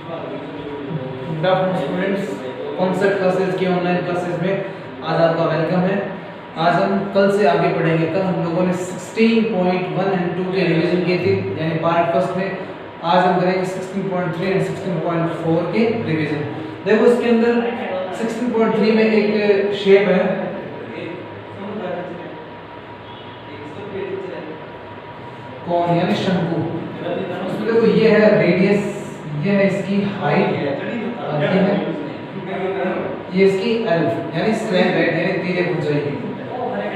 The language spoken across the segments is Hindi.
Good afternoon students, concept classes की ऑनलाइन क्लासेस में आज आपका वेलकम है। आज हम कल से आगे पढ़ेंगे। कल हम लोगों ने 16.1 एंड 2 के रिवीजन किए थे, यानी पार्ट फर्स्ट में। आज हम करेंगे 16.3 एंड 16.4 के रिवीजन। देखो इसके अंदर 16.3 में एक शेप है, कौन यानी शंकु। उसमें देखो ये है रेडियस, ये है इसकी हाइट और ये इसकी एल यानी स्लैंट है, यानी तीजे ऊंचाई।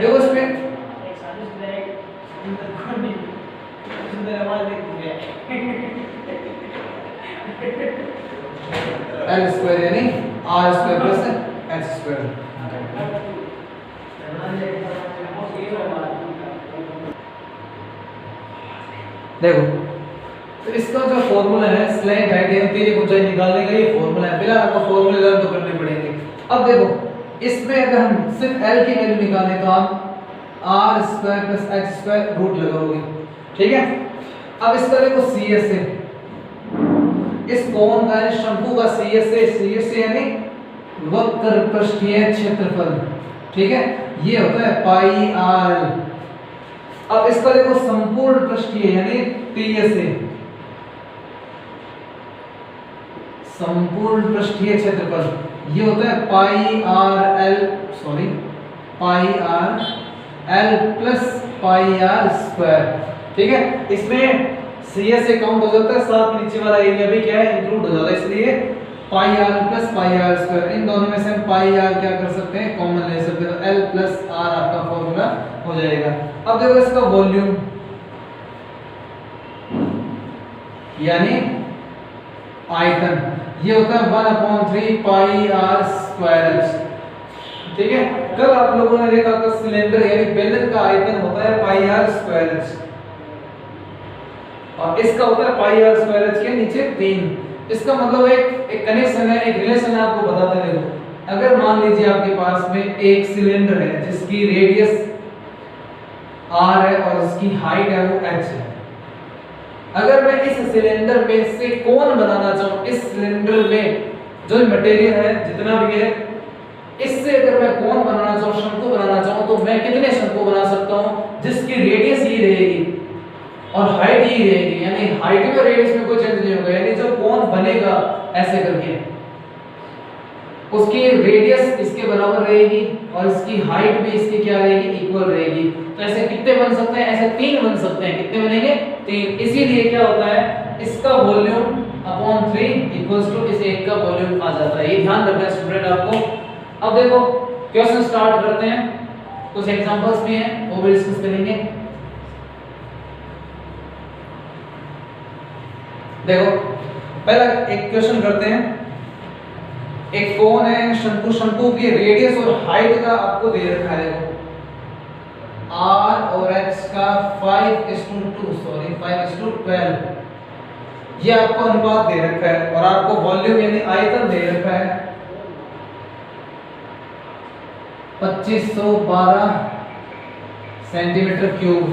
देखो इसमें एल स्क्वायर यानी R square plus H square. देखो तो इसका जो फॉर्मूला है स्लैंट हाइट यानी तीजे ऊंचाई निकालने का, ये फॉर्मूला है। फिलहाल आपको फॉर्मूले लर्न तो करने पड़ेंगे। अब देखो इसमें अगर हम सिर्फ एल की वैल्यू निकालें तो आप R square plus H square root लगाओगे, ठीक है। अब इसका देखो सी एस है, इस कोण का यानी शंकु का सी एस यानी वक्र पृष्ठीय क्षेत्रफल, ठीक है। ये होता है पाई आर। अब इसका देखो संपूर्ण पृष्ठीय यानी टीएसए, संपूर्ण पृष्ठीय क्षेत्रफल, ये होता है pi r L plus pi are square, ठीक है। इसमें सीएस से काउंट हो जाता है, साथ में नीचे वाला एरिया भी क्या है इंक्लूड हो जाता है, इसलिए pi r plus pi are square. इन दोनों में से हम पाई आर क्या कर सकते हैं, कॉमन ले सकते हैं, तो एल प्लस आर आपका फॉर्मूला हो जाएगा। अब देखो इसका वॉल्यूम यानी आयतन, ये होता है 1/3 पाई आर स्क्वायर एच, ठीक है। कल आप लोगों ने देखा था सिलेंडर यानी बेलन का आयतन होता है पाई आर स्क्वायर एच, और इसका होता है पाई आर स्क्वायर एच के नीचे 3। इसका मतलब एक कनेक्शन है, एक रिलेशन है, आपको बताते हैं। देखो अगर मान लीजिए आपके पास में एक सिलेंडर है जिसकी रेडियस आर है और इसकी हाइट है वो एच है। अगर मैं इस सिलेंडर में से कोण बनाना चाहूं, इस सिलेंडर में जो मटेरियल है जितना भी है, इससे अगर मैं कोण बनाना चाहूं, शंकु बनाना चाहूं, तो मैं कितने शंकु बना सकता हूं जिसकी रेडियस ही रहेगी और हाइट ही रहेगी, यानी हाइट में रेडियस में कोई चेंज नहीं होगा। यानी जो कोण बनेगा ऐसे करके उसकी रेडियस इसके बराबर रहेगी और इसकी हाइट भी इसकी क्या रहेगी, इक्वल रहेगी। तो ऐसे कितने बन सकते हैं, ऐसे 3 बन सकते हैं। कितने बनेंगे, 3। इसीलिए क्या होता है, इसका वॉल्यूम अपॉन 3 इक्वल्स टू इस एक का वॉल्यूम आ जाता है। ये ध्यान रखना स्टूडेंट आपको। अब देखो क्वेश्चन स्टार्ट करते हैं, कुछ एग्जांपल्स भी हैं वो भी डिस्कस करेंगे। देखो पहला एक क्वेश्चन करते हैं। एक कोण है शंकु की रेडियस और हाइट का आपको दे रखा है, देखो r और h का 5:12 ये आपको अनुपात दे रखा है, और आपको वॉल्यूम यानी आयतन दे रखा है 2512 सेंटीमीटर क्यूब,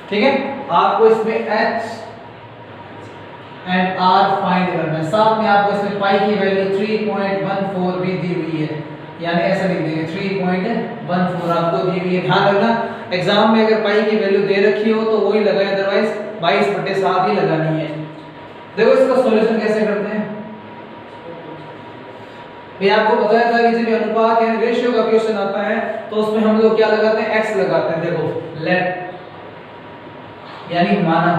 ठीक है। आपको इसमें h एंड आर फाइंड करना है। साथ में आपको इसमें पाई की वैल्यू 3.14 भी दी हुई है, यानी ऐसा लिख देंगे 3.14 आपको दी हुई है। ध्यान रखना एग्जाम में अगर पाई की वैल्यू दे रखी हो तो वही लगाए, अदरवाइज 22/7 ही लगानी है। देखो इसका सॉल्यूशन कैसे करते हैं। ये आपको बताया था कि जब अनुपात यानी रेशियो का क्वेश्चन आता है तो उसमें हम लोग क्या लगाते हैं, x लगाते हैं। देखो लेट यानी माना,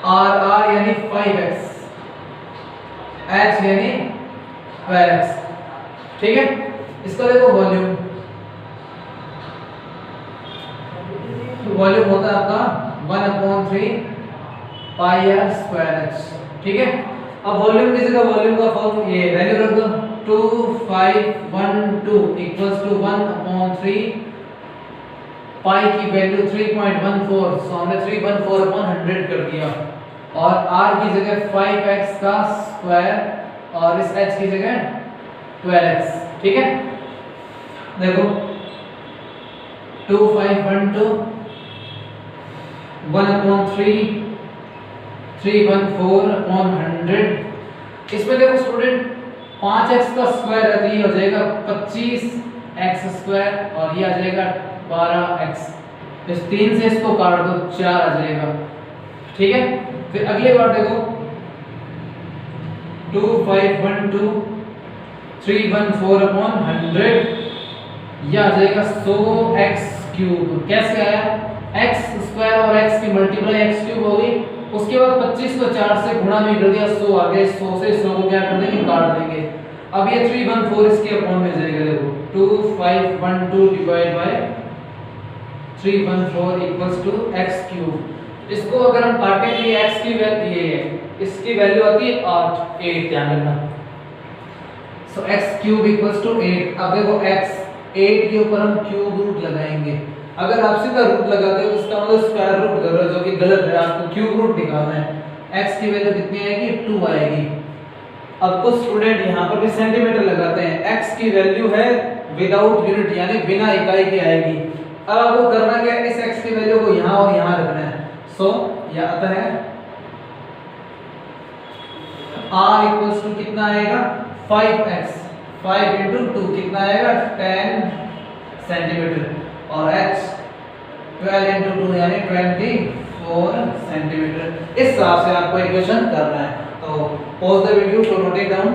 r यानी 5x, h यानी 12x, ठीक है। इसका देखो वॉल्यूम होता है आपका 1/3 पाई आर स्क्वायर एच, ठीक है। अब वॉल्यूम की जगह वॉल्यूम का फॉर्म ये वैल्यू रख दो 2512 इक्वल्स टू 1/3 पाई की वैल्यू 3.14, सो हमने 3.4/100 कर दिया, और r की जगह 5x का स्क्वायर और इस h की जगह 12x, ठीक है। देखो 2512 1/3 314/100। इसमें देखो स्टूडेंट 5x का स्क्वायर है तो ये हो जाएगा 25x² और ये आ जाएगा 12x। इस 3 से इसको काट दो 4 आ जाएगा। ठीक है, फिर अगली बार देखो 2512/314/100 ये आ जाएगा 100x³ कैसे आया, x² और x की मल्टीप्लाई x³ हो गई, उसके बाद 25 को 4 से गुणा में कर दिया 100 आ गया, 100 से 100 को क्या कर देंगे काट देंगे। अब ये 314 इसके अपॉन में जाएगा, देखो 2512/314 = x³। इसको अगर हम काटेंगे x की वैल्यू ये है, इसकी वैल्यू आती है 8 ध्यान रखना। सो x³ = 8। अब देखो x 8 के ऊपर हम क्यूब रूट लगाएंगे। अगर आप सीधा रूट लगाते हो तो इसका मतलब स्क्वायर रूट कर रहे हो, जो कि गलत है, आपको क्यूब रूट निकालना है। x की वैल्यू कितनी आएगी 2 आएगी। अब कुछ स्टूडेंट यहाँ पर भी सेंटीमीटर लगाते हैं, x की वैल्यू है विदाउट यूनिट यानी बिना इकाई के आएगी। अब आपको करना क्या है, इस x की वैल्यू को यहाँ और यहाँ रखना है। सो यह आता है r = कितना आएगा 5x, 5 × 2 कितना आएगा 10 सेंटीमीटर और h 12 × 2 यानी 24 सेंटीमीटर। इस हिसाब से आपको इक्वेशन करना है। तो pause the video to note it down.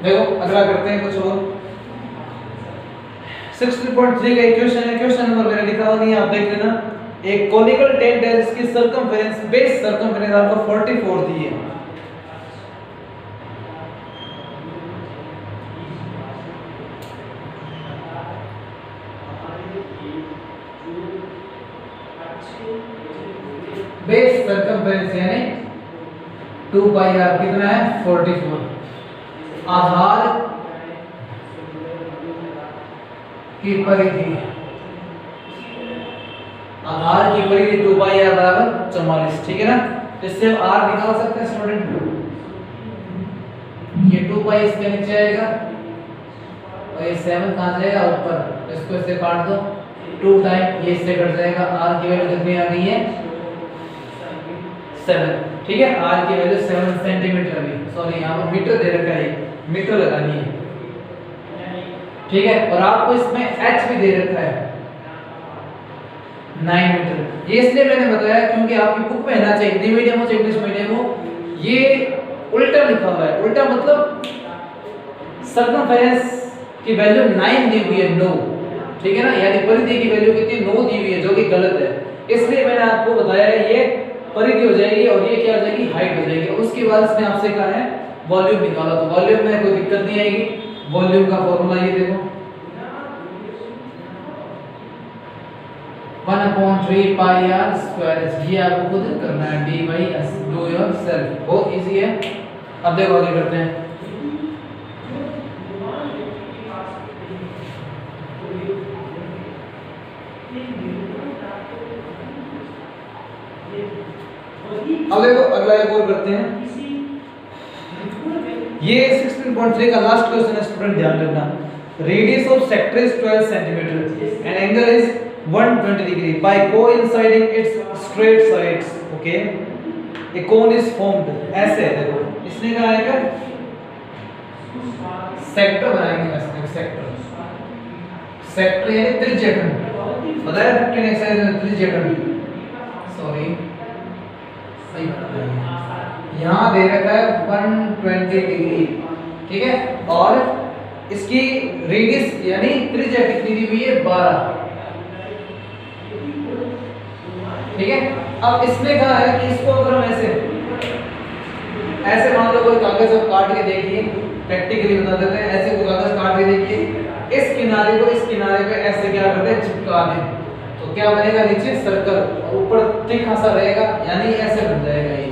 देखो अगला करते हैं कुछ और। 60.3 का इक्वेशन है, क्वेश्चन नंबर मैंने लिखा हुआ नहीं है, आप देख लेना। एक कोनिकल टेंट है जिसकी सर्कमफेरेंस बेस सर्कमफेरेंस आपको 44 दी है। बेस सर्कमफेरेंस यानी 2πr कितना है 44। आधार की परिधि, आधार की परिधि 2πr = 44। ठीक है ना, इससे हम r निकाल सकते हैं स्टूडेंट। ये 2π इसके नीचे आएगा और ये 7 कहां जाएगा ऊपर, इसको इससे काट दो 2 टाइम ये इससे कट जाएगा। r की वैल्यू कितनी आ गई है 7। ठीक है, r की वैल्यू 7 सेंटीमीटर अभी, सॉरी यहाँ पर मीटर दे रखा है, मीटर लगानी है। ठीक है, और आपको इसमें h भी दे रखा है 9 मीटर। ये इसलिए मैंने बताया क्योंकि आपकी बुक में ना चाहिए हिंदी मीडियम हो चाहे इंग्लिश मीडियम हो, ये उल्टा लिखा हुआ है। उल्टा मतलब सर्कमफेरेंस की वैल्यू 9 दी हुई है 9। ठीक है ना, यानी परिधि की वैल्यू कितनी 9 दी हुई है, जो कि गलत है। इसलिए मैंने आपको बताया ये परिधि हो जाएगी और ये क्या हो जाएगी हाइट हो जाएगी। उसके बाद इसने आपसे कहा है वॉल्यूम निकालो, तो वॉल्यूम में कोई दिक्कत नहीं आएगी। वॉल्यूम का फॉर्मूला ये देखो 1/3πr²। ये आपको खुद करना है, d/s, डू योरसेल्फ, बहुत इजी है। अब देखो आगे करते हैं। अब देखो अगला एक और करते हैं। ये 16.3 का लास्ट क्वेश्चन है स्टूडेंट, ध्यान रखना। Radius of sector is 12 centimetre and angle is 120 degree by coinciding it's straight sides. Okay, A cone is formed. ऐसे है, देखो इसने कहा है क्या सेक्टर बनाएंगे। सेक्टर, सेक्टर यानी त्रिज्यखंड, पता है 15 एक्सरसाइज में त्रिज्यखंड, सॉरी सही बताया, यहाँ दे रखा है 120 डिग्री। ठीक है, और इसकी रेडियस यानी त्रिज्या कितनी दी हुई है 12। ठीक है, अब इसने कहा है कि इसको अगर हम ऐसे मान लो कोई कागज आप काट के देखिए, प्रैक्टिकली बता देते हैं। ऐसे कोई कागज काट के देखिए, इस किनारे को इस किनारे पे ऐसे क्या करते हैं चिपका दें, तो क्या बनेगा नीचे सर्कल, ऊपर तिखा सा रहेगा, यानी ऐसे बन जाएगा ये।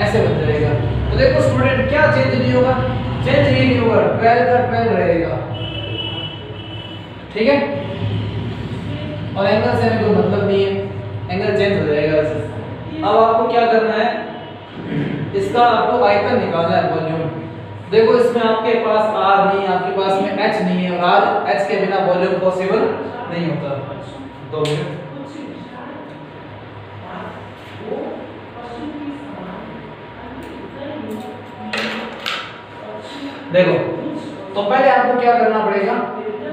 ऐसे बन जाएगा। तो देखो स्टूडेंट क्या चेंज नहीं होगा, चेंज ये नहीं होगा, 12 का 12 रहेगा। ठीक है, और एंगल से हमें कोई मतलब नहीं है। इंटीग्रल चेंज हो जाएगा वैसे। अब आपको क्या करना है, इसका आपको आयतन निकालना है, वॉल्यूम। देखो इसमें आपके पास r नहीं है, आपके पास में h नहीं है, और r h के बिना वॉल्यूम पॉसिबल नहीं होता। 2 मिनट। देखो तो पहले आपको क्या करना पड़ेगा,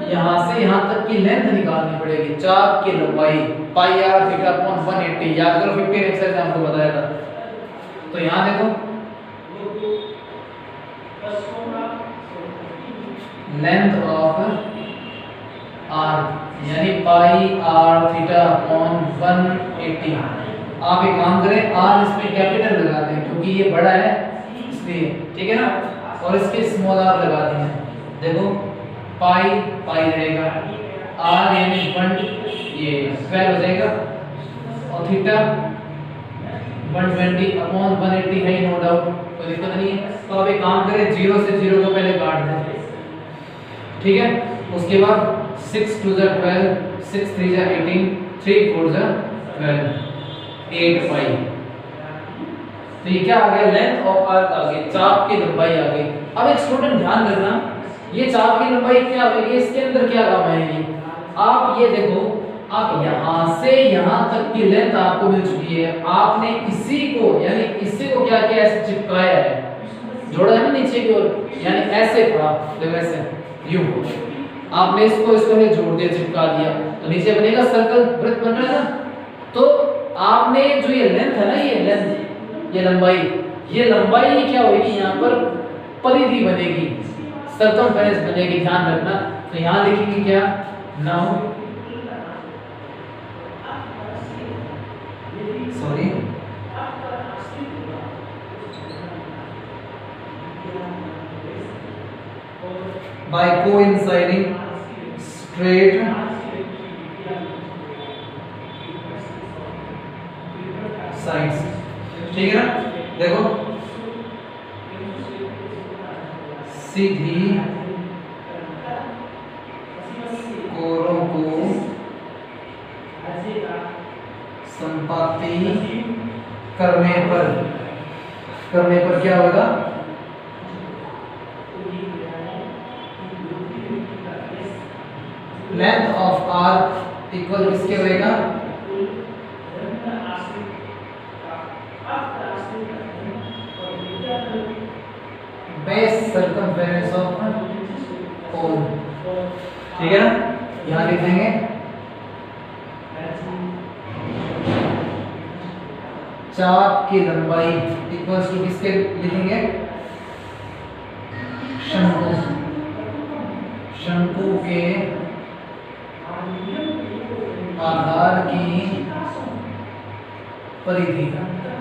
यहां से यहां तक की लेंथ निकालनी पड़ेगी, चाप की लंबाई पाई आर थीटा अपॉन 180। याद करो 15 एक्सरसाइज में आपको बताया था। तो यहां देखो लेंथ ऑफ आर यानी पाई आर थीटा अपॉन 180। आप एक काम करें, आर इसमें कैपिटल लगा दें क्योंकि ये बड़ा है इसलिए, ठीक है ना, और इसके स्मॉल आर लगा दें। देखो पाई पाई रहेगा, आर यानी 1 ये स्क्वायर हो जाएगा, और थीटा 120 अपॉन 180 है, नो डाउट, कोई दिक्कत नहीं है। तो अब एक काम करें, 0 से 0 को पहले काट दें, ठीक है। उसके बाद 6 2 12, 6 3 18, 3 4 12, 8 पाई। तो ये क्या आ गया, लेंथ ऑफ आर्क आ गई, चाप की लंबाई आ गई। अब एक स्टूडेंट ध्यान रखना, ये चाप की लंबाई क्या होगी, इसके अंदर क्या काम आएगी। आप ये देखो, आप यहां से यहां तक की लेंथ आपको मिल चुकी है, आपने इसी को यानी इसी को क्या किया, ऐसे चिपकाया है, जोड़ा है ना नीचे की ओर, यानी ऐसे पड़ा, देखो ऐसे यूं आपने इसको जोड़ दिया, चिपका दिया, तो नीचे बनेगा सर्कल, वृत्त बन रहा है ना। तो आपने जो ये लेंथ है ना, ये लेंथ, ये लंबाई क्या होगी, यहाँ पर परिधि बनेगी, सर्कमफेरेंस बनेगी, ध्यान रखना। तो यहाँ लिखेंगे क्या, now sorry by coinciding straight sides, ठीक है ना। देखो सीधी कोरों को संपाती करने पर क्या होगा, लेंथ ऑफ आर्क इक्वल किसके होएगा, बेस सर्कमफेरेंस ऑफ कोन, ठीक है ना। यहां लिख देंगे चाप की लंबाई इक्वल्स टू किसके लिखेंगे, शंकु के आधार की परिधि,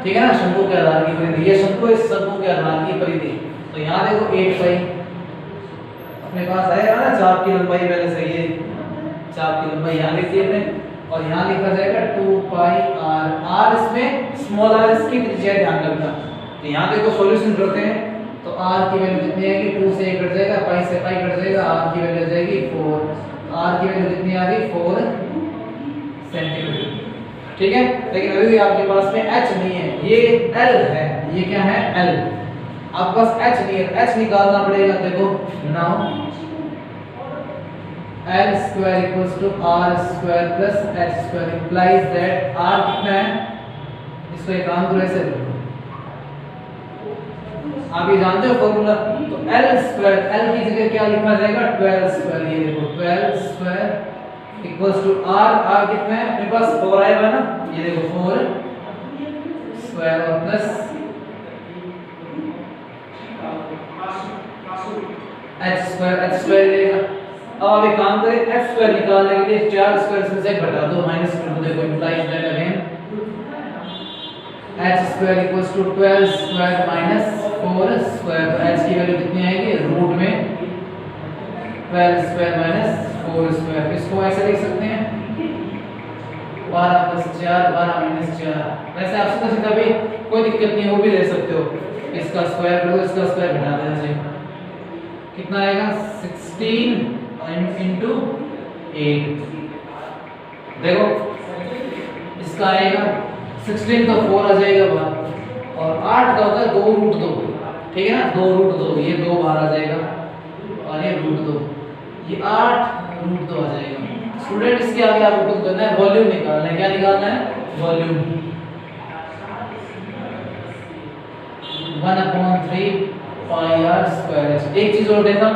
ठीक है ना, शंकु के आधार की परिधि, ये शंकु इस शंकु के आधार की परिधि। तो यहाँ देखो 8 पाई अपने पास आएगा ना, चाप की लंबाई पहले से, ये चाप की लंबाई यहाँ लिख दी हमने, और यहाँ लिखा जाएगा 2 पाई आर, आर इसमें स्मॉल आर इसकी त्रिज्या, ध्यान रखना। तो यहाँ देखो सॉल्यूशन करते हैं, तो आर की वैल्यू कितनी आएगी, 2 से 1 कट जाएगा, पाई से पाई कट जाएगा, आर की वैल्यू आ जाएगी 4, आर की वैल्यू कितनी आ गई 4 सेंटीमीटर, ठीक है। लेकिन अभी भी आपके पास में h नहीं है, ये l है, ये क्या है l, आपके पास h नहीं है, h निकालना पड़ेगा। देखो now l square equals to r square plus h square implies that r कितना है, इसको एक काम करो ऐसे, आप ये जानते हो फॉर्मूला। तो l स्क्वायर, l की जगह क्या लिखा जाएगा 12 स्क्वायर, ये देखो 12 square equals to r, r कितना है अपने पास 4 आया है ना, ये देखो 4 स्क्वायर और प्लस h स्क्वायर लेगा। अब आप एक काम करें, h स्क्वायर निकालने के लिए 4 स्क्वायर से z घटा दो, माइनस कर दो, देखो implies that again h square equals to 12 square minus 4 square, तो h की वैल्यू कितनी आएगी, रूट में 12 स्क्वायर माइनस 4 स्क्वायर। इसको ऐसे लिख सकते हैं 12 + 4 12 - 4। वैसे आप सीधा भी कोई दिक्कत नहीं, वो भी ले सकते हो, इसका स्क्वायर करो, इसका स्क्वायर घटा देना चाहिए, कितना आएगा 16 × 8। देखो इसका आएगा 16 तो 4 आ जाएगा बाहर, और 8 का होता है 2√2, ठीक है ना, 2√2, ये 2 बाहर आ जाएगा और ये √2, ये 8√2 आ जाएगा। स्टूडेंट इसके आगे आपको खुद करना है, वॉल्यूम निकालना है। क्या निकालना है? Volume 1/3 πr²। एक चीज और देखा,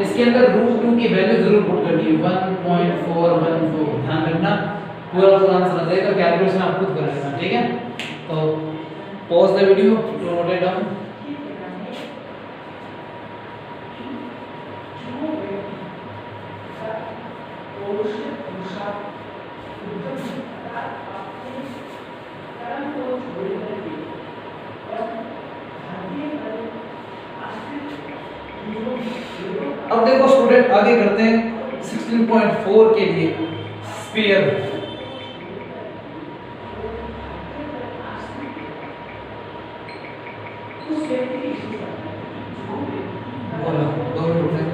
इसके अंदर √2 की वैल्यू जरूर पुट करनी है, 1.414। ध्यान रखना, पूरा आंसर आ जाएगा, कैलकुलेशन आप खुद कर लेना, ठीक है। तो pause the video, note it down. अब देखो स्टूडेंट, आगे करते हैं 16.4 के लिए स्फीयर। बोलो 2 मिनट।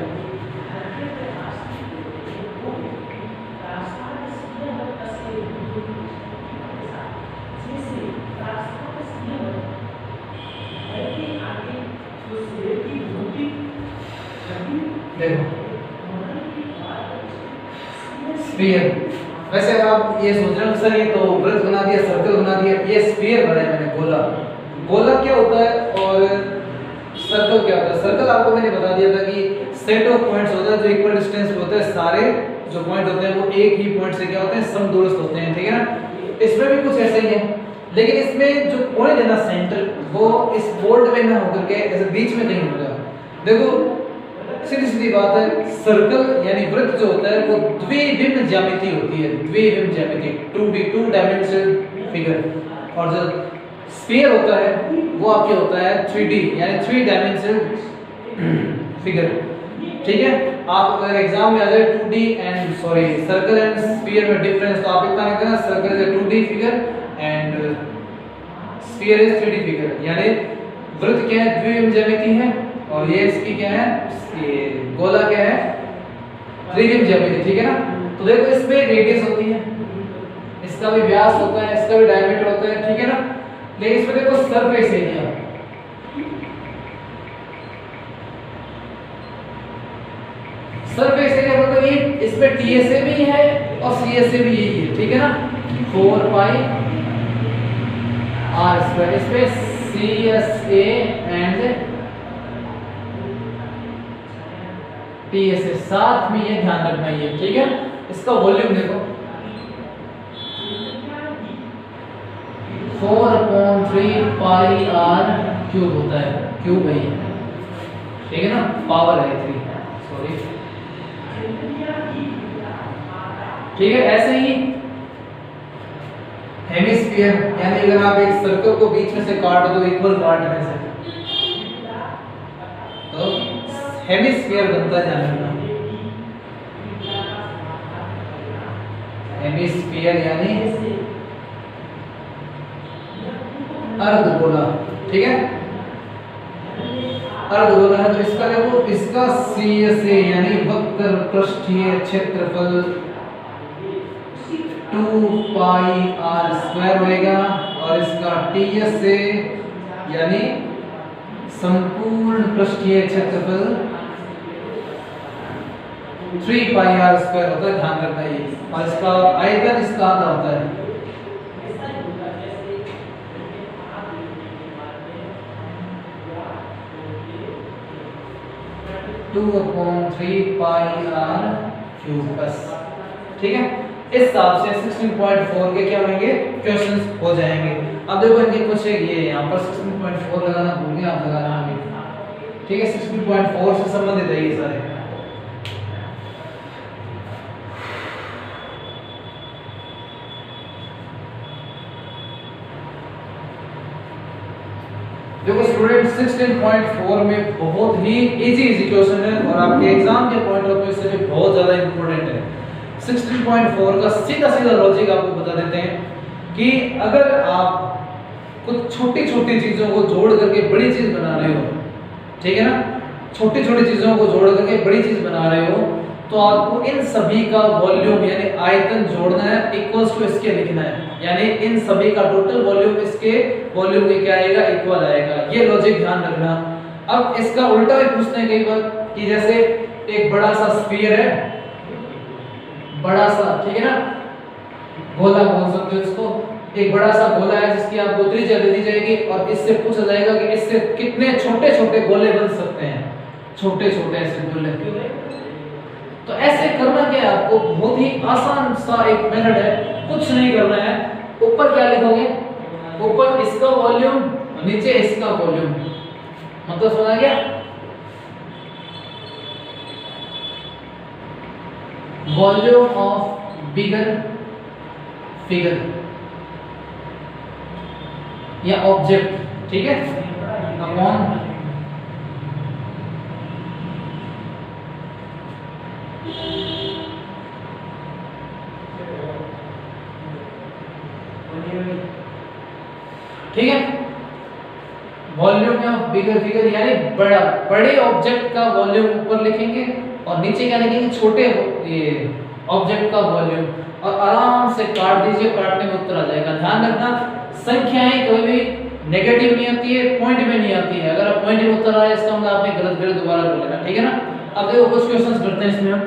देखो स्फीयर, वैसे आप ये सोच रहे हो सर ये तो वृत्त बना दिया, सर्कल बना दिया, ये स्फीयर बनाया मैंने, गोला। गोला क्या होता है और सर्कल क्या होता है? सर्कल आपको मैंने बता दिया था कि सेट ऑफ पॉइंट्स होता है जो इक्वल डिस्टेंस पे होता है, सारे जो पॉइंट होते हैं वो एक ही पॉइंट से क्या होते हैं, समदूरस्थ होते हैं, ठीक है ना। इसमें भी कुछ ऐसा ही है, लेकिन इसमें जो पॉइंट है ना सेंटर, वो इस बोर्ड में ना होकर के ऐसे बीच में नहीं होगा। देखो सीधी सीधी बात है, सर्कल यानी वृत्त जो होता है वो द्विविम ज्यामिति होती है, द्विविम ज्यामिति, 2 डायमेंशनल फिगर। और जो स्फीयर होता है वो आपके होता है 3D यानी 3 डायमेंशनल फिगर, ठीक है। आप अगर एग्जाम में आ जाए 2D and circle and sphere में डिफरेंस, तो आप इतना नहीं करना, circle is a 2D figure and sphere is 3D figure. यानी वृत्त क्या है? द्विविम ज्यामिति है, और ये इसकी क्या है, ये गोला क्या है? त्रिविम ज्यामिति, ठीक है ना। तो देखो इसमें रेडियस होती है, इसका भी व्यास होता है, इसका भी डायमीटर होता है, ठीक है ना। लेकिन इसमें देखो सरफेस एरिया, सरफेस एरिया मतलब ये इसमें TSA भी है और CSA भी यही है, ठीक है ना। 4πr², इसमें CSA एंड TSA साथ में, ये ध्यान रखना ये, ठीक है। इसका वॉल्यूम देखो 4/3 πr³ होता है, क्यूब है ये, ठीक है ना, पावर है 3, सॉरी, ठीक है। ऐसे ही हेमिस्फीयर, यानी अगर आप एक सर्कल को बीच में से काट दो इक्वल पार्ट में से, तो हेमिस्फीयर बनता है, ध्यान रखना। हेमिस्फीयर यानी अर्धगोला, ठीक है, अर्धगोला है। तो इसका देखो, इसका CSA यानी वक्र पृष्ठीय क्षेत्रफल 2πr² होएगा, और इसका TSA यानी संपूर्ण पृष्ठीय क्षेत्रफल 3πr² होता है, ध्यान रखना ये। और इसका आयतन इसका आधा होता है, 2/3 πr³ बस, ठीक है। इस हिसाब से 16.4 के क्या होंगे, क्वेश्चंस हो जाएंगे। अब देखो इनके कुछ ये यहाँ पर 16.4 लगाना भूल गए आप, लगाना अभी, ठीक है। 16.4 से संबंधित है ये सारे। देखो स्टूडेंट 16.4 में बहुत ही इजी क्वेश्चन है, और आपके एग्जाम के पॉइंट ऑफ व्यू से भी बहुत ज्यादा इंपॉर्टेंट है। 16.4 का सीधा सीधा लॉजिक आपको बता देते हैं कि अगर आप कुछ छोटी छोटी चीजों को जोड़ करके बड़ी चीज बना रहे हो, ठीक है ना, छोटी छोटी चीजों को जोड़ करके बड़ी चीज बना रहे हो, तो आपको इन सभी का वॉल्यूम यानी आयतन जोड़ना है, इक्वल्स टू इसके लिखना है, यानी इन सभी का टोटल वॉल्यूम इसके वॉल्यूम के क्या आएगा, इक्वल आएगा। ये लॉजिक ध्यान रखना। अब इसका उल्टा भी पूछते हैं कई बार कि जैसे एक बड़ा सा स्फीयर है, बड़ा सा, ठीक है ना, गोला बोल सकते हो इसको, एक बड़ा सा गोला है जिसकी आपको त्रिज्या दे दी जाएगी और इससे पूछा जाएगा कि इससे कितने छोटे छोटे गोले बन सकते हैं, छोटे छोटे ऐसे गोले। तो ऐसे करना क्या है आपको, बहुत ही आसान सा एक मेथड है, कुछ नहीं करना है। ऊपर क्या लिखोगे, ऊपर इसका वॉल्यूम, नीचे इसका वॉल्यूम, मतलब समझा गया। वॉल्यूम ऑफ बिगर फिगर या ऑब्जेक्ट, ठीक है, अपॉन ठीक है, वॉल्यूम ऑफ बिगर फिगर यानी बड़ा, बड़े ऑब्जेक्ट का वॉल्यूम ऊपर लिखेंगे और नीचे क्या लिखेंगे, छोटे ये ऑब्जेक्ट का वॉल्यूम, और आराम से काट दीजिए, काटने में उत्तर आ जाएगा। ध्यान रखना संख्याएं कभी भी नेगेटिव नहीं आती है, पॉइंट में नहीं आती है। अगर आप पॉइंट में उत्तर आए इसका मतलब आपने गलत गलत दोबारा कर लेना, ठीक है ना। अब देखो कुछ क्वेश्चंस करते हैं इसमें हम।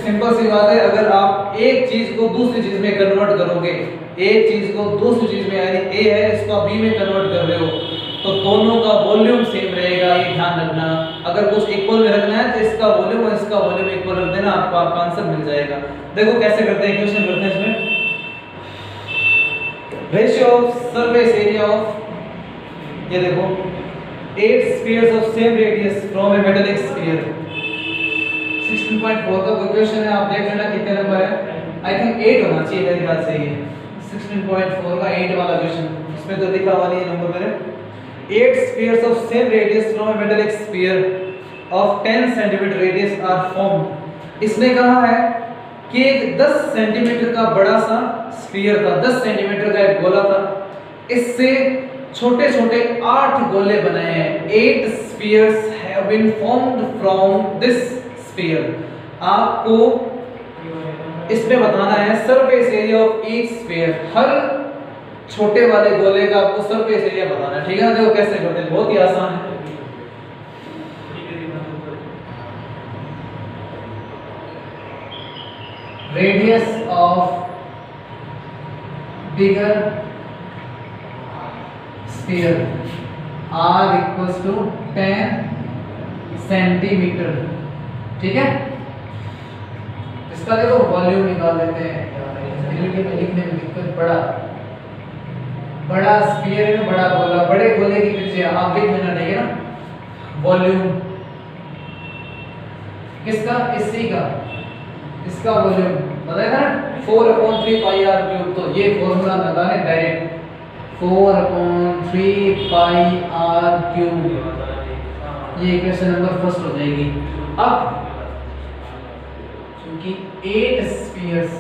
सिंपल सी बात है, अगर आप एक चीज को दूसरी चीज में कन्वर्ट करोगे, एक चीज को दूसरी चीज में, यानी ए है इसको आप बी में कन्वर्ट कर रहे हो, तो दोनों का वॉल्यूम सेम रहेगा, ये ध्यान रखना। अगर कुछ इक्वल में रखना है तो इसका वॉल्यूम और इसका वॉल्यूम इक्वल रख देना, आपको आपका आंसर मिल जाएगा। देखो कैसे करते हैं, क्वेश्चन करते हैं इसमें। Ratio of surface area of, ये देखो 8 spheres of same radius from A metallic sphere. 16.4 का कोई क्वेश्चन है, आप देख लेना कितने नंबर है, आई थिंक 8 होना चाहिए मेरे ख्याल से। ये 16.4 का 8 वाला क्वेश्चन, इसमें तो लिखा हुआ नहीं है नंबर मेरे। 8 spheres of same radius from a metallic sphere of 10 cm radius are formed। इसने कहा है कि एक 10 सेंटीमीटर का बड़ा सा स्फीयर था, 10 सेंटीमीटर का एक गोला था, इससे छोटे छोटे 8 गोले बनाए हैं। 8 spheres have been formed from this sphere। आपको इसमें बताना है surface area of each sphere, हर छोटे वाले गोले का आपको सरफेस एरिया बताना है, ठीक है ना। देखो कैसे करते हैं, बहुत ही आसान है। Radius of bigger sphere r equals to 10 centimetre, ठीक है। इसका देखो वॉल्यूम निकाल लेते हैं, लिखने में दिक्कत, बड़ा स्फीयर में बड़ा गोला, बड़े गोले की त्रिज्या आप लिख लेना, ठीक है ना। वॉल्यूम किसका, इसी का, इसका वॉल्यूम बताया ना 4/3 पाई r क्यूब। तो ये फॉर्मूला लगाने डायरेक्ट, 4/3 पाई r क्यूब, ये इक्वेशन नंबर फर्स्ट हो जाएगी। अब क्योंकि 8 स्फीयर्स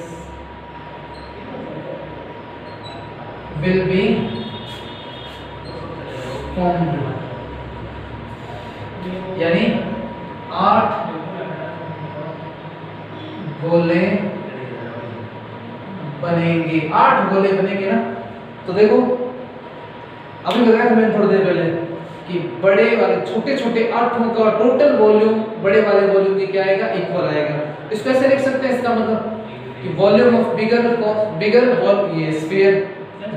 will be formed, यानी 8 गोले बनेंगे, 8 गोले बनेंगे ना। तो देखो अभी बताया था मैंने थोड़ी देर पहले कि बड़े वाले छोटे छोटे 8 का टोटल वॉल्यूम बड़े वाले वॉल्यूम की क्या आएगा, इक्वल आएगा। इसको ऐसे लिख सकते हैं, इसका मतलब कि वॉल्यूम ऑफ बिगर ये sphere,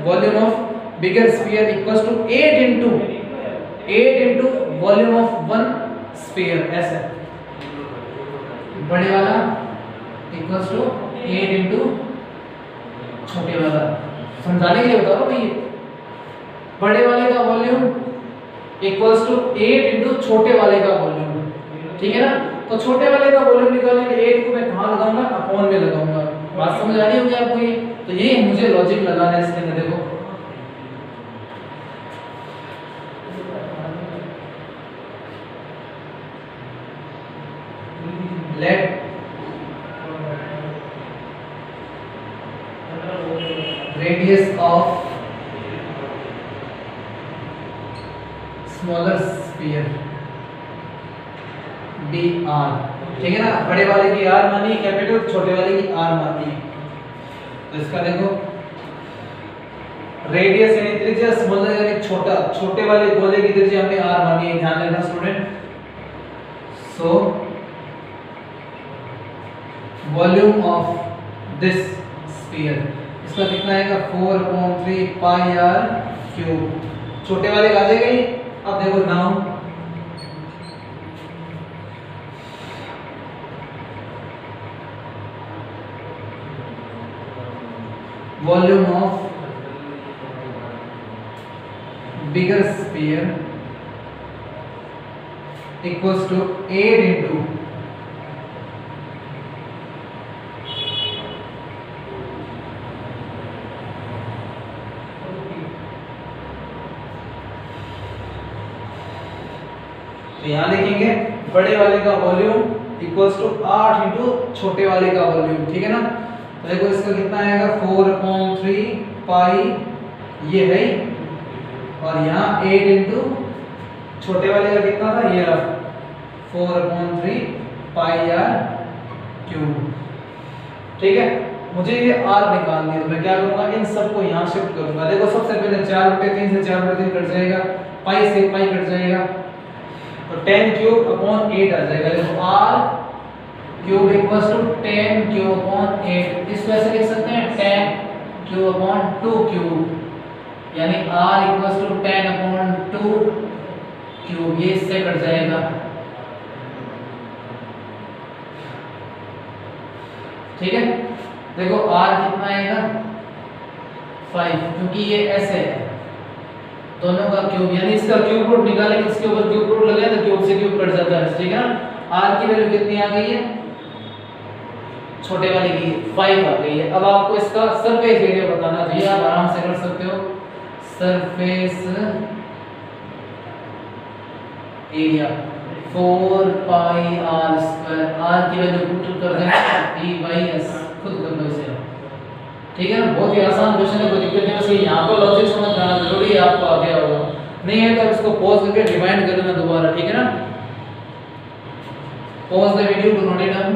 volume of bigger sphere equals to 8 into volume of one sphere, ऐसे बड़े वाला इक्वल्स टू 8 इनटू छोटे वाला। समझाने के लिए बता रहा हूं भाई, बड़े वाले का वॉल्यूम इक्वल्स टू 8 इनटू छोटे वाले का वॉल्यूम, ठीक है ना। तो छोटे वाले का वॉल्यूम निकालने के लिए 8 को मैं कहां लगाऊंगा, अपॉन में लगाऊंगा। बात समझ आ रही होगी आपको ये। तो ये मुझे लॉजिक लगाना है इसके अंदर। देखो let radius of smaller sphere be R, ठीक है ना। बड़े वाले की आर मानी कैपिटल, छोटे वाले की आर मानी। तो इसका देखो रेडियस यानी त्रिज्या, स्मॉलर यानी छोटा, छोटे वाले गोले की त्रिज्या हमने आर मानी है, ध्यान देना student. So volume of this sphere, इसका कितना आएगा 4/3 पाई आर क्यूब। छोटे वाले का आ जाएगा ये। अब देखो now volume of bigger sphere equals to 8 into तो यहाँ लिखेंगे बड़े वाले का वॉल्यूम इक्वल्स टू 8 इंटू छोटे वाले का वॉल्यूम, ठीक है ना। तो देखो इसका कितना आएगा 4/3 पाई ये है, और यहाँ 8 इंटू छोटे वाले का कितना था, ये रहा 4/3 पाई आर क्यूब, ठीक है। मुझे ये आर निकालनी है, तो मैं क्या करूँगा, इन सबको यहाँ शिफ्ट करूँगा। देखो सबसे पहले 4/3 से 4/3 कट जाएगा, पाई से पाई कट जाएगा, तो 10 क्यूब अपॉन 8 आ जाएगा। देखो r cube equals to 10 cube upon 8। इसको ऐसे लिख सकते हैं 10 क्यूब अपॉन 2 क्यूब, यानी r equals to 10 upon 2 cube, ये इससे कट जाएगा। ठीक है, देखो r कितना आएगा 5, क्योंकि ये ऐसे है दोनों का क्यूब, यानी इसका क्यूब रूट निकालेंगे, इसके ऊपर क्यूब रूट लगाए तो क्यूब से क्यूब कट जाता है, ठीक है ना। r की वैल्यू कितनी आ गई है, छोटे वाले की 5 आ गई है। अब आपको इसका सरफेस एरिया बताना चाहिए, आप आराम से कर सकते हो। Surface area 4 pi are square, r की वैल्यू पुट कर दें p/s, खुद कर लो इसे, ठीक है ना। बहुत ही आसान क्वेश्चन है, कोई दिक्कत नहीं। बस यहाँ पर लॉजिक समझ जाना जरूरी है, आपको आ गया होगा, नहीं है तो इसको पॉज करके रिवाइंड कर लेना दोबारा, ठीक है ना। Pause the video to note it down.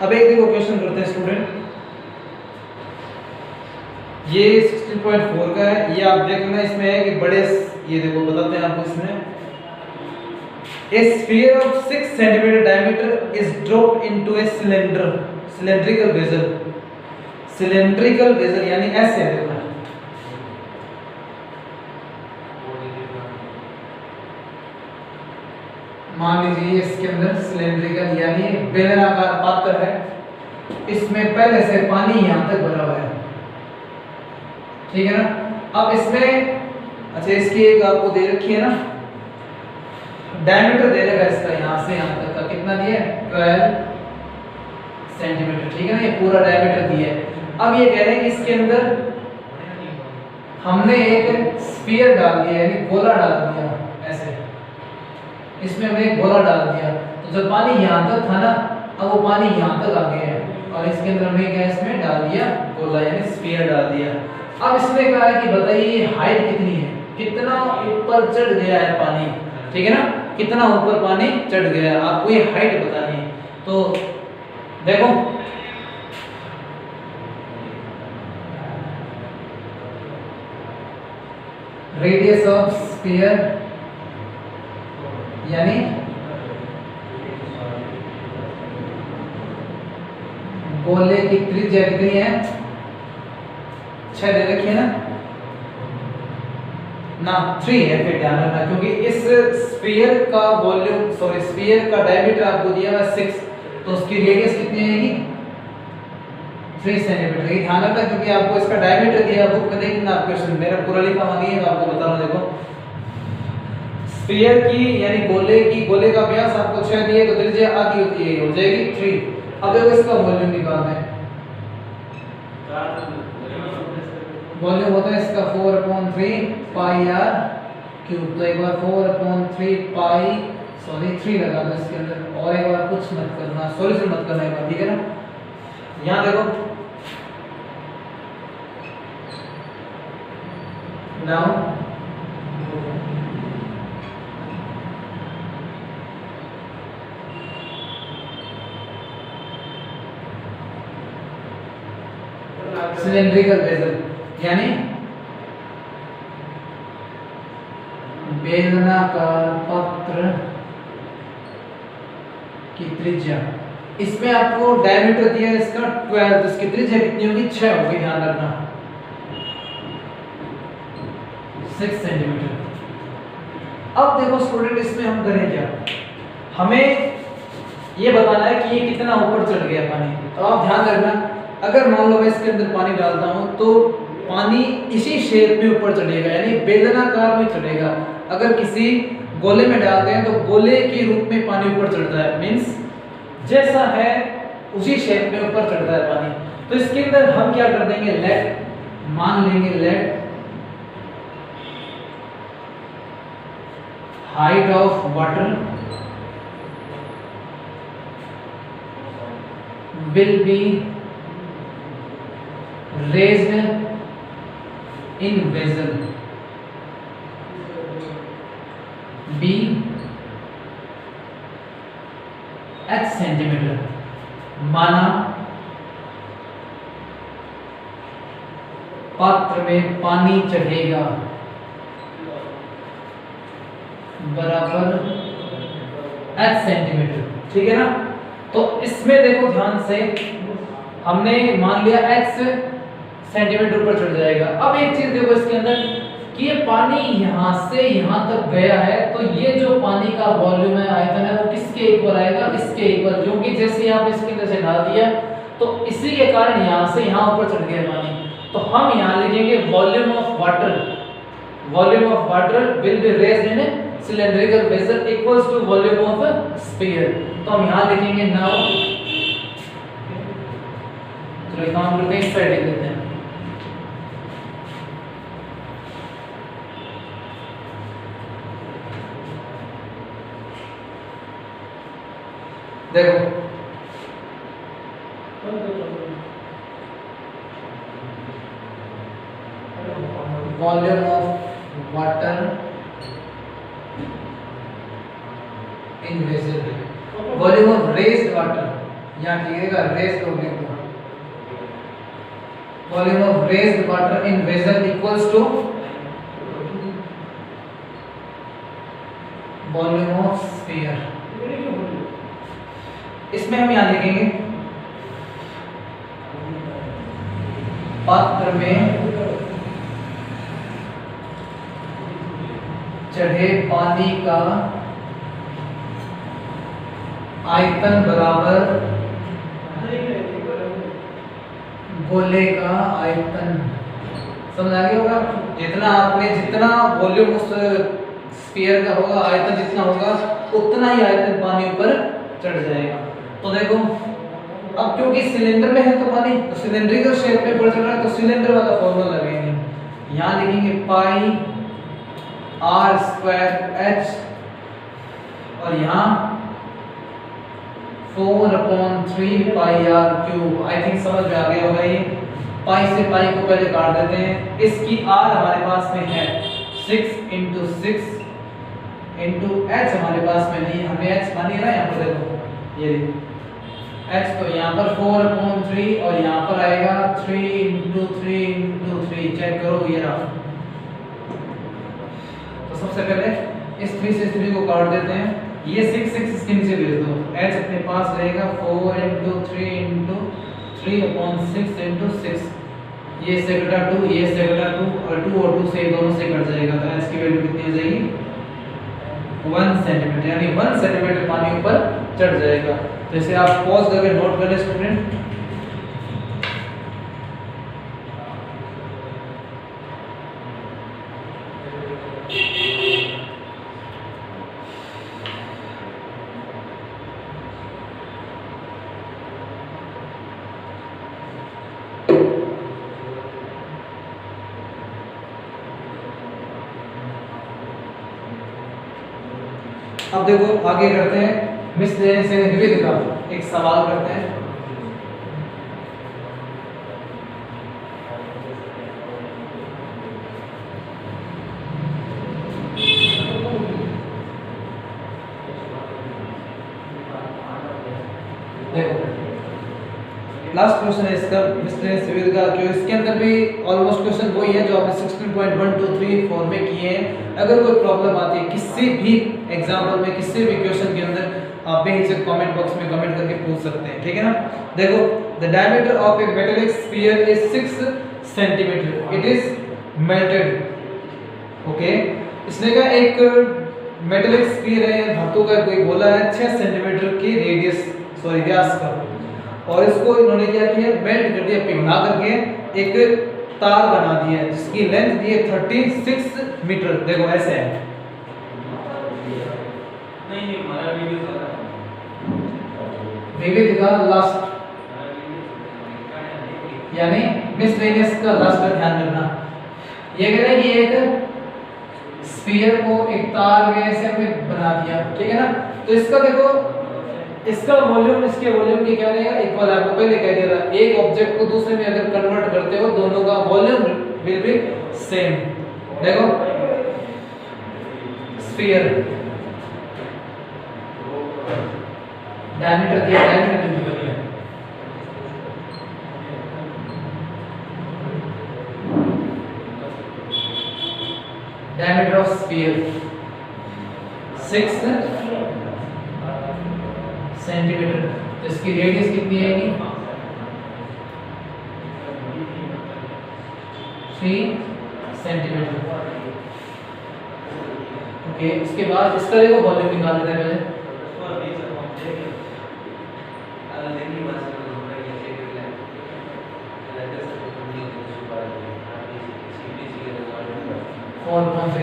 अब एक देखो क्वेश्चन करते हैं स्टूडेंट, ये 16.4 का है, ये आप देख लेना। इसमें है कि बड़े, ये देखो बताते हैं आपको इसमें, a sphere of 6 cm diameter is dropped into a cylindrical vessel यानी ऐसे है, देखो मान लीजिए इसके अंदर सिलेंड्रिकल यानी बेलनाकार पात्र है, इसमें पहले से पानी यहां तक भरा हुआ है, ठीक है ना। अब इसमें अच्छा इसकी एक आपको दे रखी है ना, डायमीटर दे रखा है इसका, यहां से यहां तक का कितना दिया है 12 सेंटीमीटर, ठीक है ना, ये पूरा डायमीटर दिया है। अब ये कह रहे हैं कि इसके अंदर हमने एक स्फीयर डाल दिया, यानी गोला डाल दिया ऐसे, इसमें हमने एक गोला डाल दिया, तो जब पानी यहां तक था ना, अब वो पानी यहां तक आ गया है, और इसके अंदर हमने क्या इसमें डाल दिया गोला, यानी स्फीयर डाल दिया। अब इसमें कहा है कि बताइए हाइट कितनी है, कितना ऊपर चढ़ गया है पानी, ठीक है ना, कितना ऊपर पानी चढ़ गया है, आपको ये हाइट बतानी है। तो देखो रेडियस ऑफ स्फीयर यानी गोले की त्रिज्या कितनी है, 6 दे रखी है ना 3 है, फिर ध्यान रखना, क्योंकि इस स्फीयर का वॉल्यूम स्फीयर का डायमीटर आपको दिया हुआ 6, तो उसकी रेडियस कितनी आएगी 3 सेंटीमीटर। ये ध्यान रखना, क्योंकि आपको इसका डायमीटर दिया बुक में देखना, आप क्वेश्चन मेरा पूरा लिखा हुआ नहीं है, तो आपको बता रहा हूं। देखो स्फीयर की यानी गोले का व्यास आपको 6 दिए, तो त्रिज्या आधी होती है, हो जाएगी 3। अब देखो इसका वॉल्यूम निकालना है, वॉल्यूम होता है इसका 4/3 पाई आर क्यूब। तो एक बार 4/3 पाई, सॉरी 3 लगा दो इसके अंदर, और एक बार कुछ मत करना, सॉल्यूशन मत करना एक बार, ठीक है ना। यहाँ देखो नाउ सिलेंड्रिकल बेलन, यानी बेलनाकार पात्र की त्रिज्या, इसमें आपको डायमीटर दिया है इसका 12, तो इसकी त्रिज्या कितनी होगी, 6 होगी, ध्यान रखना 6 सेंटीमीटर। अब देखो स्टूडेंट, इसमें हम करें क्या, हमें ये बताना है कि ये कितना ऊपर चढ़ गया पानी। तो आप ध्यान रखना, अगर मान लो मैं इसके अंदर पानी डालता हूं तो पानी इसी शेप में ऊपर चढ़ेगा, यानी बेलनाकार में चढ़ेगा। अगर किसी गोले में डालते हैं तो गोले के रूप में पानी ऊपर चढ़ता है, मींस जैसा है उसी शेप में ऊपर चढ़ता है पानी। तो इसके अंदर हम क्या कर देंगे, लेट, मान लेंगे let height of water will B raised in vessel B h centimetre. माना पात्र में पानी चढ़ेगा बराबर h सेंटीमीटर, ठीक है ना। तो इसमें देखो ध्यान से, हमने मान लिया x सेंटीमीटर ऊपर चढ़ जाएगा। अब एक चीज देखो इसके अंदर कि ये पानी यहां से यहां तक गया है, तो ये जो पानी का वॉल्यूम है, आयतन है, वो किसके इक्वल आएगा, इसके इक्वल, क्योंकि जैसे यहाँ पे इसके अंदर से डाल दिया तो इसी के कारण यहां से यहां ऊपर चढ़ गया पानी। तो हम यहां लिखेंगे volume of water, volume of water will be raised in cylindrical vessel equals to volume of sphere. तो हम यहां लिखेंगे नाउ, चलो काम करते हैं, इस साइड लिख देते हैं। देखो volume of water in vessel, volume of raised water, यहाँ लिखेगा रेज्ड हो गया, volume of raised water in vessel equals to volume of sphere. इसमें हम यहां लिखेंगे पात्र में चढ़े पानी का आयतन बराबर गोले का आयतन। समझ आ गया होगा, जितना वॉल्यूम उस स्फीयर का होगा, आयतन जितना होगा उतना ही आयतन पानी ऊपर चढ़ जाएगा। तो देखो अब क्योंकि सिलेंडर में है तो पानी, तो सिलेंड्रिकल शेप में ऊपर चढ़ रहा है, तो सिलेंडर वाला फॉर्मूला लगेंगे। यहाँ लिखेंगे पाई आर स्क्वायर एच, और यहाँ 4/3 पाई आर क्यूब। आई थिंक समझ में आ गया होगा ये। पाई से पाई को पहले काट देते हैं। इसकी आर हमारे पास में है 6 × 6 × h हमारे पास में नहीं, हमने h मान लिया ना। यहाँ पर देखो ये h, तो यहाँ पर 4/3 और यहाँ पर आएगा 3 × 3 × 3। चेक करो ये रहा। तो सबसे पहले इस 3 से 3 को काट देते हैं। ये 6 इसके नीचे भेज दो, h अपने पास रहेगा 4 × 3 × 3/6 × 6। ये सेकड़ा 2, ये सेकड़ा 2, और 2 और 2 से दोनों से कट जाएगा, तो h की वैल्यू कितनी हो जाएगी 1 सेंटीमीटर, यानी 1 सेंटीमीटर पानी ऊपर चढ़ जाएगा। तो इसे आप पॉज करके नोट कर ले स्टूडेंट। अब देखो आगे करते हैं मिसलेनियस यानी विविध का एक सवाल करते हैं। देखो लास्ट क्वेश्चन है इसका मिसलेनियस विविध का, जो इसके अंदर भी ऑलमोस्ट क्वेश्चन वही है जो आपने 16.123 में किए हैं। अगर कोई प्रॉब्लम आती है किसी भी एग्जांपल में, किसी भी क्वेश्चन के अंदर, आप बेहिचक कमेंट बॉक्स में कमेंट करके पूछ सकते हैं, ठीक है ना। देखो the diameter of A metallic sphere is 6 centimetre, it is melted. Okay, इसने कहा एक मेटालिक स्फीयर है, धातु का कोई गोला है 6 सेंटीमीटर की रेडियस व्यास का, और इसको इन्होंने क्या किया, मेल्ट कर दिया, पिघला करके एक तार बना दिया है जिसकी लेंथ दी है 36 मीटर। देखो ऐसे है, नहीं हमारा विविध का लास्ट यानी मिसलेनियस का लास्ट का ध्यान रखना। ये कह रहे हैं कि एक स्फीयर को एक तार में ऐसे हमने बना दिया, ठीक है ना। तो इसका देखो, इसका वॉल्यूम इसके वॉल्यूम की क्या रहेगा, इक्वल। आपको पहले कह दिया था एक ऑब्जेक्ट को दूसरे में अगर कन्वर्ट करते हो दोनों का वॉल्यूम विल बी सेम। देखो स्फीयर डायमीटर दिया, डायमीटर दिया, डायमीटर ऑफ स्फीयर 6 सेंटीमीटर, तो इसकी रेडियस कितनी आएगी 3 सेंटीमीटर। ओके, इसके बाद इसका देखो वॉल्यूम निकाल लेते हैं पहले।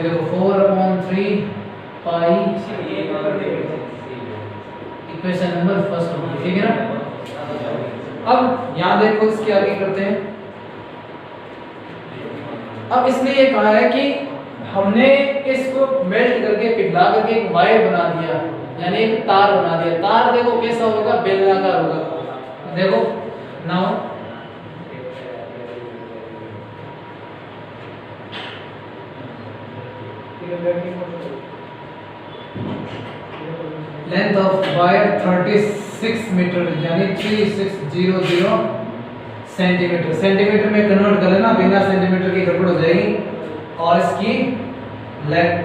देखो 4/3 पाई इक्वेशन नंबर फर्स्ट होगी, ठीक है ना। अब यहां देखो इसके आगे करते हैं। अब इसने ये कहा है कि हमने इसको मेल्ट करके पिघला करके एक वायर बना दिया, यानी एक तार बना दिया। तार देखो कैसा होगा, बेलनाकार होगा। देखो now length of wire 36 metre यानी 3600 सेंटीमीटर। सेंटीमीटर में कन्वर्ट कर लेना, बिना सेंटीमीटर की गड़बड़ हो जाएगी। और इसकी लेंथ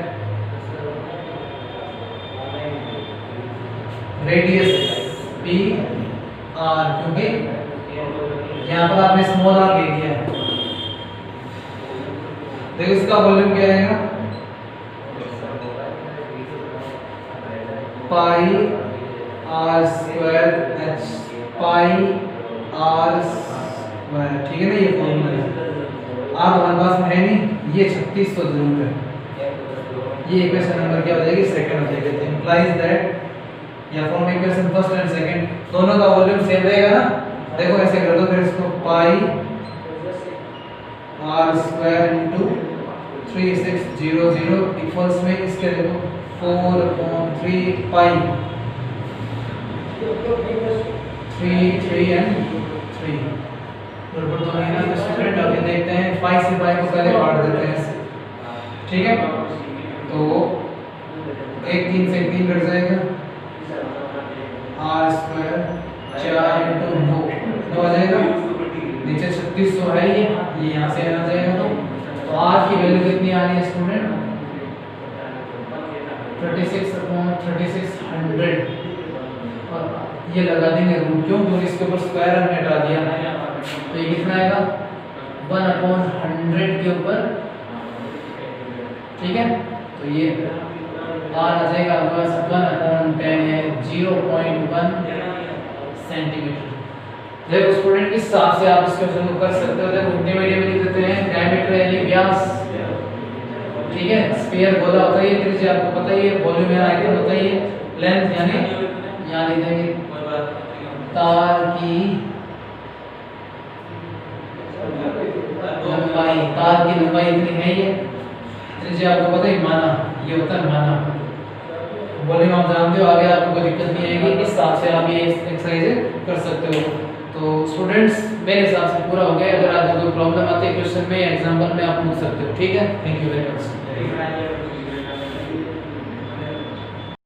रेडियस पी आर, क्योंकि यहाँ पर आपने स्मॉल आर ले लिया है। देखो इसका वॉल्यूम क्या आएगा, pi are square h, pi are square, ठीक है ना। ये फॉर्मूला है, आर हमारे पास में है नहीं, ये 3600 जरूर है। ये इक्वेशन नंबर क्या हो जाएगी, सेकंड हो जाएगी। तो इंप्लाइज दैट या from equation first and second दोनों का वॉल्यूम सेम रहेगा ना। देखो ऐसे कर दो, फिर इसको पाई आर स्क्वायर इनटू 3600 इक्वल्स में इसके देखो 4/3 पाई 3 एंड 3 बराबर तो नहीं ना। तो स्टूडेंट आगे देखते हैं, पाई से पाई को पहले काट देते हैं, ठीक है। तो 1 3 से 3 कट जाएगा, आर स्क्वायर 4 इनटू 9 आ जाएगा। नीचे 3600 है, ये यहाँ से आ जाएगा। तो आर की वैल्यू कितनी आ रही है स्टूडेंट, 36/3600। और ये लगा देंगे रूट, क्यों, क्योंकि इसके ऊपर स्क्वायर हमने हटा दिया। तो ये कितना आएगा 1/100 के ऊपर, ठीक है। तो ये आर आ जाएगा 1/10 है 0.1 सेंटीमीटर। देखो स्टूडेंट इस हिसाब से आप इस क्वेश्चन को कर सकते हो। देखो इंटरमीडिएट में लिख देते हैं डायमीटर यानी व्यास, ठीक है। स्फीयर गोला होता है, ये त्रिज्या आपको पता ही है, वॉल्यूम यानी आयतन होता ही है, लेंथ यानी यहाँ लिख देंगे तार की लंबाई, तार की लंबाई इतनी है, ये त्रिज्या आपको पता ही माना, ये होता है माना वॉल्यूम आप जानते हो, आगे आपको कोई दिक्कत नहीं आएगी, इस हिसाब से आप ये एक्सरसाइज कर सकते हो। तो स्टूडेंट्स मेरे हिसाब से पूरा हो गया। अगर आपको कोई प्रॉब्लम आती है क्वेश्चन में, एग्जाम्पल में, आप पूछ सकते हो। ठीक है, थैंक यू वेरी मच।